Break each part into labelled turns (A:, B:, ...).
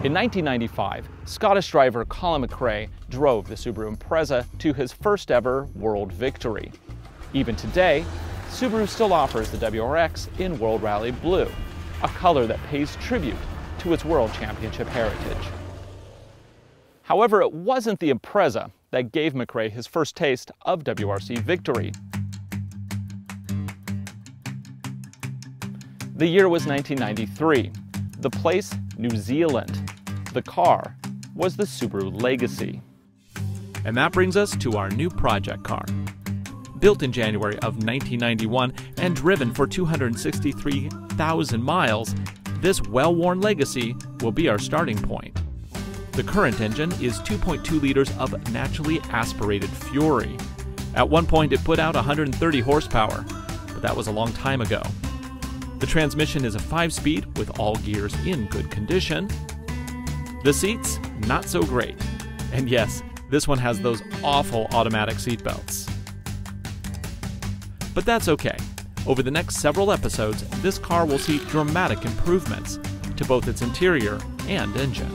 A: In 1995, Scottish driver Colin McRae drove the Subaru Impreza to his first ever world victory. Even today, Subaru still offers the WRX in World Rally Blue, a color that pays tribute to its World Championship heritage. However, it wasn't the Impreza that gave McRae his first taste of WRC victory. The year was 1993. The place, New Zealand. The car was the Subaru Legacy.
B: And that brings us to our new project car. Built in January of 1991 and driven for 263,000 miles, this well-worn Legacy will be our starting point. The current engine is 2.2 liters of naturally aspirated fury. At one point it put out 130 horsepower, but that was a long time ago. The transmission is a 5-speed with all gears in good condition. The seats, not so great. And yes, this one has those awful automatic seatbelts. But that's okay. Over the next several episodes, this car will see dramatic improvements to both its interior and engine.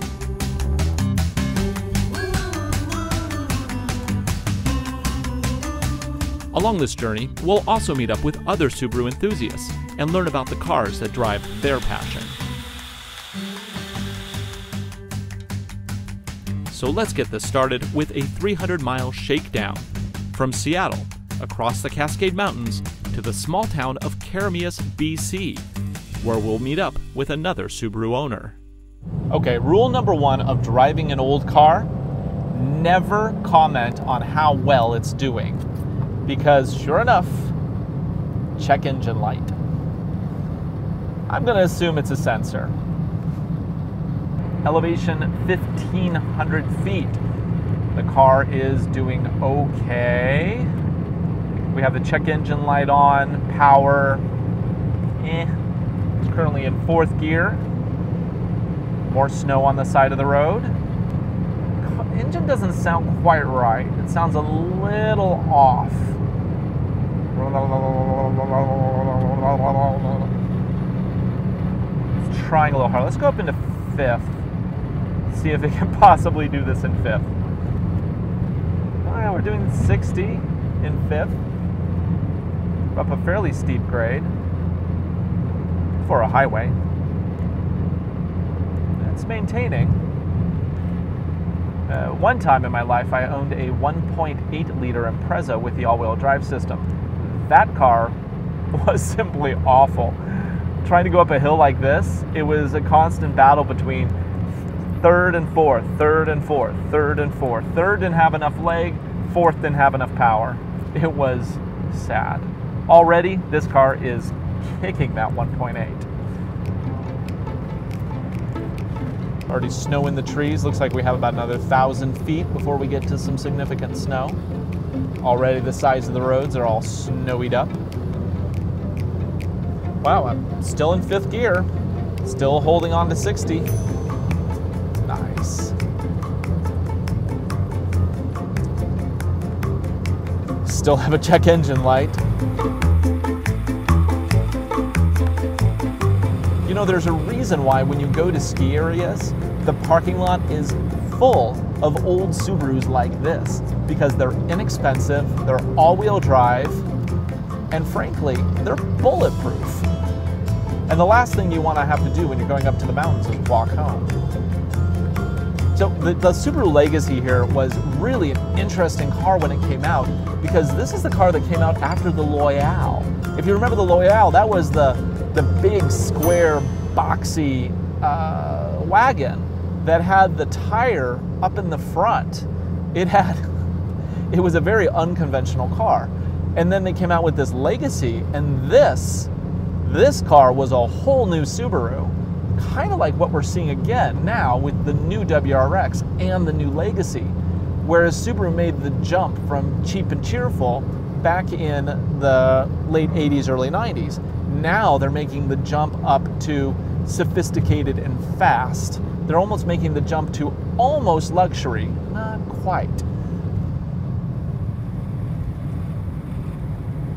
B: Along this journey, we'll also meet up with other Subaru enthusiasts and learn about the cars that drive their passion. So let's get this started with a 300-mile shakedown from Seattle, across the Cascade Mountains, to the small town of Keremeos, BC, where we'll meet up with another Subaru owner.
A: Okay, rule number one of driving an old car: never comment on how well it's doing. Because sure enough, check engine light. I'm going to assume it's a sensor. Elevation 1,500 feet. The car is doing okay. We have the check engine light on, power. It's currently in 4th gear. More snow on the side of the road. Engine doesn't sound quite right. It sounds a little off. It's trying a little hard. Let's go up into 5th. See if it can possibly do this in 5th. Oh yeah, we're doing 60 in 5th. Up a fairly steep grade for a highway. It's maintaining. One time in my life, I owned a 1.8 liter Impreza with the all-wheel drive system. That car was simply awful. Trying to go up a hill like this, it was a constant battle between 3rd and 4th, 3rd and 4th, 3rd and 4th. 3rd didn't have enough leg, 4th didn't have enough power. It was sad. Already, this car is kicking that 1.8. Already snow in the trees. Looks like we have about another 1,000 feet before we get to some significant snow. Already the sides of the roads are all snowied up. Wow, I'm still in 5th gear. Still holding on to 60. Nice. Still have a check engine light. You know, there's a reason why when you go to ski areas, the parking lot is full of old Subarus like this, because they're inexpensive, they're all-wheel drive, and frankly, they're bulletproof. And the last thing you want to have to do when you're going up to the mountains is walk home. So the Subaru Legacy here was really an interesting car when it came out, because this is the car that came out after the Loyale. If you remember the Loyale, that was the big square boxy wagon that had the tire up in the front. It was a very unconventional car. And then they came out with this Legacy, and this car was a whole new Subaru. Kind of like what we're seeing again now with the new WRX and the new Legacy. Whereas Subaru made the jump from cheap and cheerful back in the late 80s, early 90s. Now they're making the jump up to sophisticated and fast. They're almost making the jump to almost luxury. Not quite.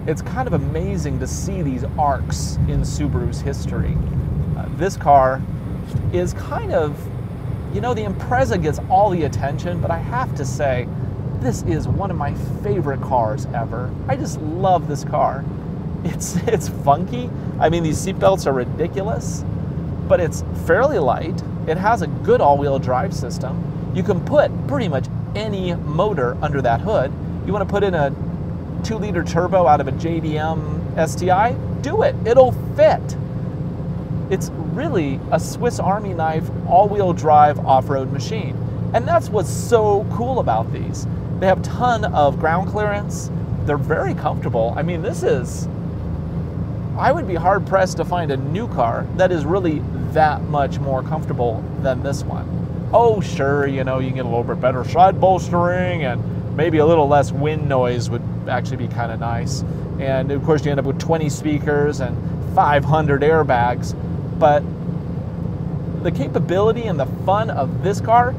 A: It's kind of amazing to see these arcs in Subaru's history. This car is kind of You know, the Impreza gets all the attention, but I have to say, this is one of my favorite cars ever. I just love this car. It's funky. I mean, these seatbelts are ridiculous, but it's fairly light. It has a good all-wheel drive system. You can put pretty much any motor under that hood. You want to put in a 2-liter turbo out of a JDM STI? Do it. It'll fit. It's really a Swiss Army knife all-wheel drive off-road machine. And that's what's so cool about these. They have a ton of ground clearance. They're very comfortable. I mean, I would be hard-pressed to find a new car that is really that much more comfortable than this one. Oh, sure, you know, you can get a little bit better side bolstering and maybe a little less wind noise would actually be kind of nice. And of course, you end up with 20 speakers and 500 airbags. But the capability and the fun of this car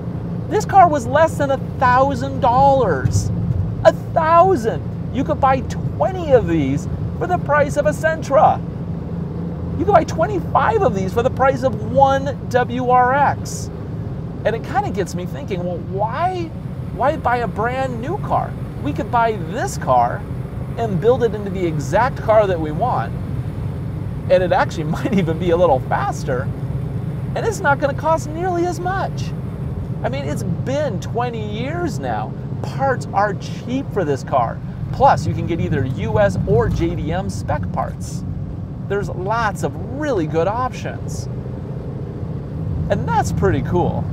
A: was less than $1,000. $1,000! You could buy 20 of these for the price of a Sentra. You could buy 25 of these for the price of one WRX. And it kind of gets me thinking, well, why buy a brand new car? We could buy this car and build it into the exact car that we want. And it actually might even be a little faster. And it's not going to cost nearly as much. I mean, it's been 20 years now. Parts are cheap for this car. Plus, you can get either US or JDM spec parts. There's lots of really good options. And that's pretty cool.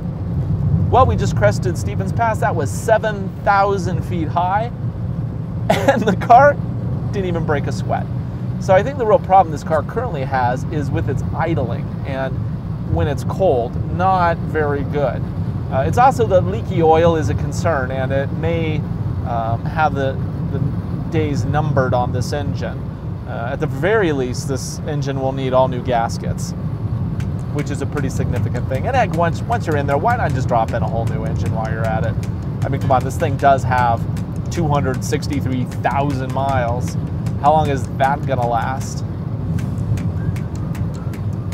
A: Well, we just crested Stevens Pass. That was 7,000 feet high. And the car didn't even break a sweat. So I think the real problem this car currently has is with its idling. And when it's cold, not very good. It's also the leaky oil is a concern, and it may have the days numbered on this engine. At the very least, this engine will need all new gaskets, which is a pretty significant thing. And once you're in there, why not just drop in a whole new engine while you're at it? I mean, come on, this thing does have 263,000 miles. How long is that gonna last?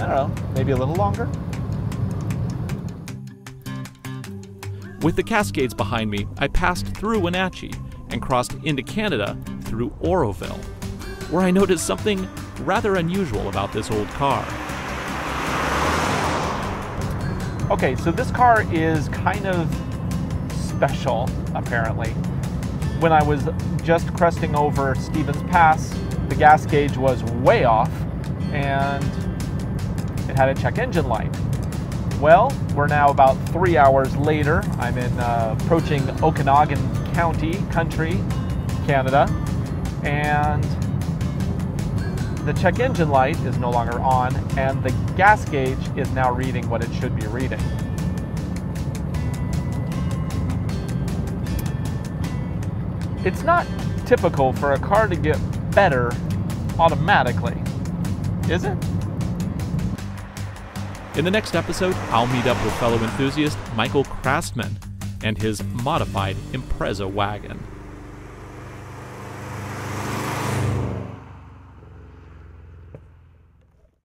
A: I don't know, maybe a little longer?
B: With the Cascades behind me, I passed through Wenatchee and crossed into Canada through Oroville, where I noticed something rather unusual about this old car.
A: Okay, so this car is kind of special, apparently. When I was just cresting over Stevens Pass, the gas gauge was way off, and it had a check engine light. Well, we're now about 3 hours later. I'm approaching Okanagan Country, Canada, and the check engine light is no longer on, and the gas gauge is now reading what it should be reading. It's not typical for a car to get better automatically, is it?
B: In the next episode, I'll meet up with fellow enthusiast Michael Crastman and his modified Impreza wagon.